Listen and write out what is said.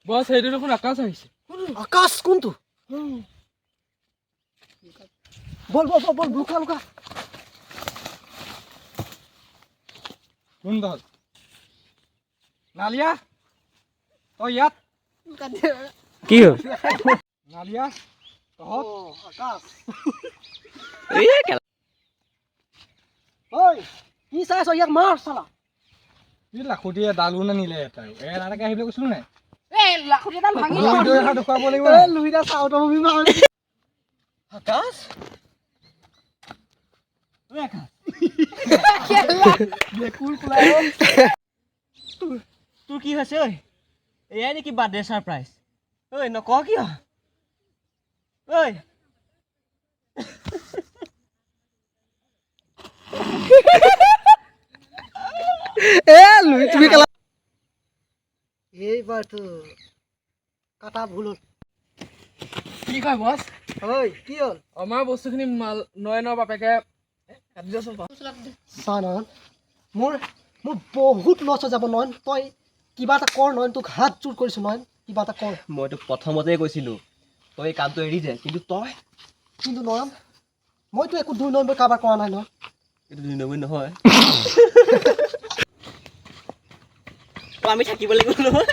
বস সেইটো দেখোন আকাশ আহিছে আকাশ কোনটো বল বল বল লুকা লুকা কোন দল নালিয়া তই ইয়াত কি হ'ল নালিয়া তহঁত আকাশ এই কেলা ঐ কি চাইছ ইয়াক মাৰ চালা কি লাখুটিয়ে দালো নানিলে এটা এটাকে আহিবলৈ কৈছিলো নাই এই লাখুটিডাল ভাঙি দেখুৱাব লাগিব এই লুইদা চাউটো মুভি মাৰ আকাশ ঐ আকাশ বেকুল কুলাই তোৰ কি হৈছে ঐ এয়াই নেকি বাৰ্থডে ছাৰপ্ৰাইজ ঐ নক কিয় ঐ লুই তুমি কেলা এইবাৰতো কাটা ভুল হ'ল কি কয় বস ঐ কি হ'ল আমাৰ বস্তুখিনি নয়নৰ বাপেকে কাটি দিয়াচোন চা নয়ন মোৰ বহুত লছ হৈ যাব নয়ন তই কিবা এটা কৰ নয়ন তোক হাত জোৰ কৰিছোঁ নয়ন কিবা এটা কৰ মই তোক প্ৰথমতেই কৈছিলোঁ তই এই কামটো এৰি দে কিন্তু তই কিন্তু নয়ন মইতো একো 2 নম্বৰ কাৰোবাৰ কৰা নাই নয়ন এইটো 2 নম্বৰ নহয় আমি থাকিব লাগিব নহয়